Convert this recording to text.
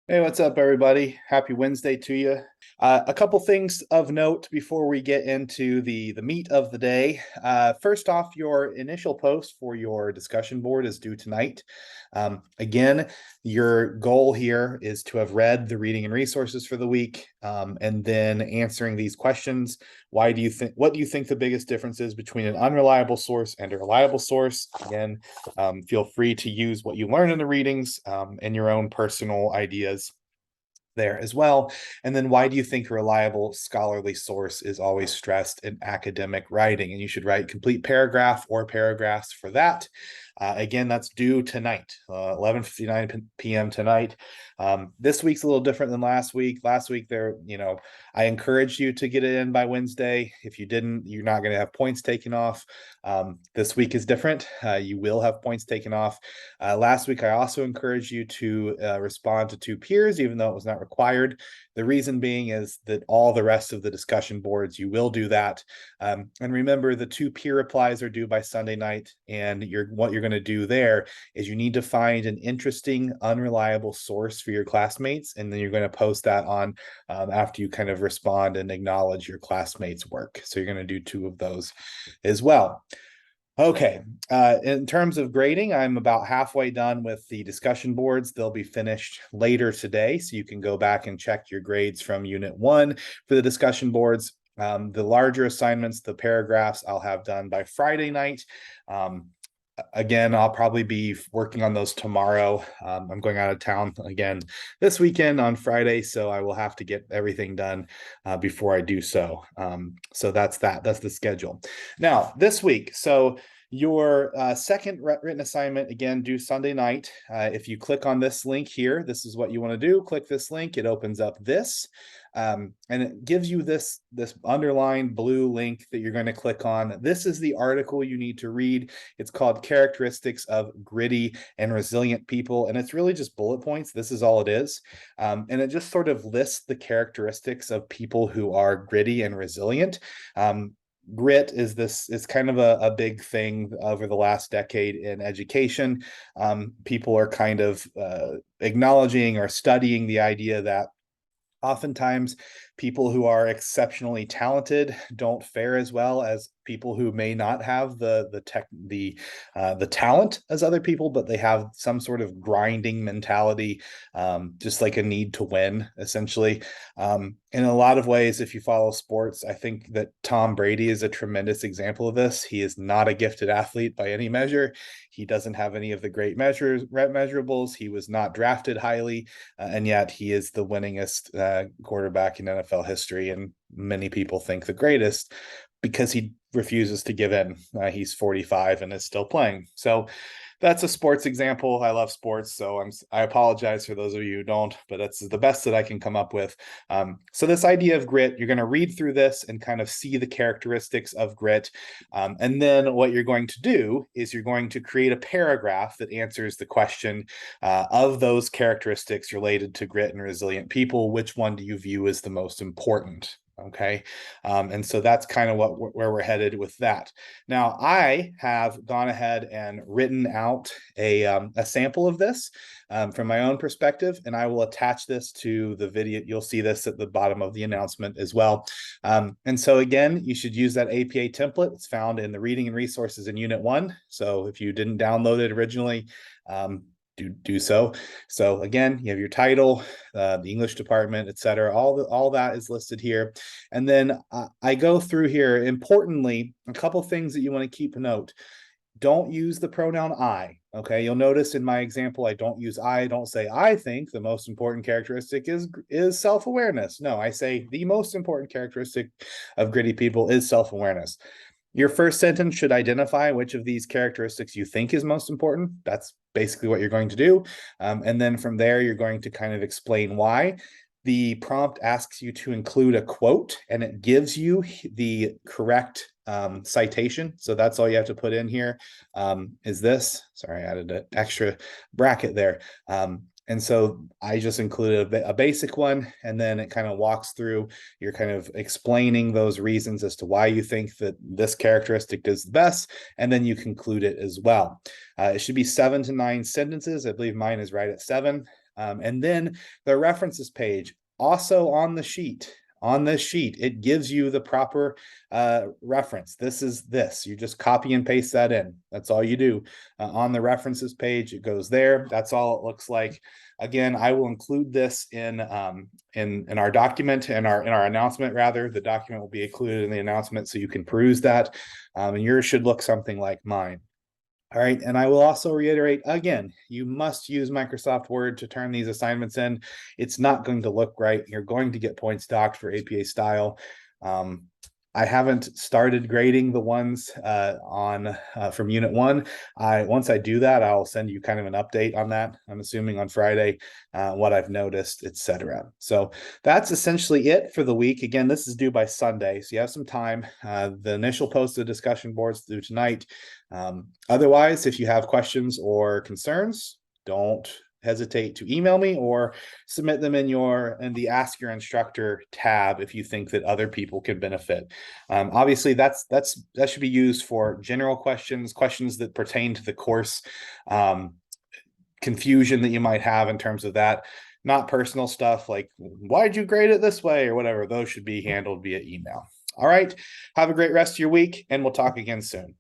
Hey, what's up, everybody? Happy Wednesday to you. A couple things of note before we get into the meat of the day. First off, your initial post for your discussion board is due tonight. Again, your goal here is to have read the reading and resources for the week, and then answering these questions. What do you think the biggest difference is between an unreliable source and a reliable source? Again, feel free to use what you learn in the readings, and your own personal ideas there as well. And then why do you think a reliable scholarly source is always stressed in academic writing? And you should write complete paragraph or paragraphs for that. Again, that's due tonight, 11:59 p.m. tonight. This week's a little different than last week. Last week, I encouraged you to get it in by Wednesday. If you didn't, you're not going to have points taken off. This week is different. You will have points taken off. Last week, I also encouraged you to respond to two peers, even though it was not required. The reason being is that all the rest of the discussion boards, you will do that. And remember, the two peer replies are due by Sunday night. And what you're going to do there is you need to find an interesting, unreliable source for your classmates. And then you're going to post that on after you kind of respond and acknowledge your classmates' work. So you're going to do two of those as well. Okay, in terms of grading, I'm about halfway done with the discussion boards. They'll be finished later today, so you can go back and check your grades from Unit 1 for the discussion boards. The larger assignments, the paragraphs, I'll have done by Friday night. Again, I'll probably be working on those tomorrow. I'm going out of town again this weekend on Friday, so I will have to get everything done before I do so. So that's that. That's the schedule. Now, this week, so your second written assignment, again, due Sunday night. If you click on this link here, this is what you want to do. Click this link. It opens up this. And it gives you this underlined blue link that you're going to click on. This is the article you need to read. It's called Characteristics of Gritty and Resilient People. And it's really just bullet points. This is all it is. And it just sort of lists the characteristics of people who are gritty and resilient. Grit is kind of a big thing over the last decade in education. People are kind of acknowledging or studying the idea that oftentimes people who are exceptionally talented don't fare as well as people who may not have the talent as other people, but they have some sort of grinding mentality, just like a need to win, essentially. In a lot of ways, if you follow sports, I think that Tom Brady is a tremendous example of this. He is not a gifted athlete by any measure. He doesn't have any of the great measurables. He was not drafted highly, and yet he is the winningest quarterback in NFL history, and many people think the greatest because he refuses to give in. He's 45 and is still playing. So that's a sports example. I love sports, so I apologize for those of you who don't, but that's the best that I can come up with. So this idea of grit, you're going to read through this and kind of see the characteristics of grit. And then what you're going to do is you're going to create a paragraph that answers the question of those characteristics related to grit and resilient people. Which one do you view as the most important? Okay. And so that's kind of where we're headed with that. Now, I have gone ahead and written out a sample of this from my own perspective, and I will attach this to the video. You'll see this at the bottom of the announcement as well. And so again, you should use that APA template. It's found in the reading and resources in Unit 1. So if you didn't download it originally, do so. So again, you have your title, the English department, etc. All that is listed here. And then I go through here. Importantly, a couple things that you want to keep a note. Don't use the pronoun I. Okay, you'll notice in my example, I don't use I don't say I think the most important characteristic is self-awareness. No, I say the most important characteristic of gritty people is self-awareness. Your first sentence should identify which of these characteristics you think is most important. That's basically what you're going to do. And then from there, you're going to kind of explain why. The prompt asks you to include a quote, and it gives you the correct citation. So that's all you have to put in here. Is this. Sorry, I added an extra bracket there. And so I just included a basic one, and then it kind of walks through, you're kind of explaining those reasons as to why you think that this characteristic does the best, and then you conclude it as well. It should be 7 to 9 sentences. I believe mine is right at 7. And then the references page, also on the sheet. On this sheet, it gives you the proper reference. This is this. You just copy and paste that in. That's all you do. On the references page, it goes there. That's all it looks like. Again, I will include this in our document, in our announcement rather. The document will be included in the announcement so you can peruse that. And yours should look something like mine. All right, and I will also reiterate again, you must use Microsoft Word to turn these assignments in. It's not going to look right. You're going to get points docked for APA style. I haven't started grading the ones from Unit 1. Once I do that, I'll send you kind of an update on that. I'm assuming on Friday, what I've noticed, etc. So that's essentially it for the week. Again, this is due by Sunday, so you have some time. The initial post of the discussion boards due tonight. Otherwise, if you have questions or concerns, don't hesitate to email me or submit them in the Ask Your Instructor tab if you think that other people can benefit. Obviously, that should be used for general questions that pertain to the course, confusion that you might have in terms of that. Not personal stuff like why'd you grade it this way or whatever. Those should be handled via email. All right. Have a great rest of your week, and we'll talk again soon.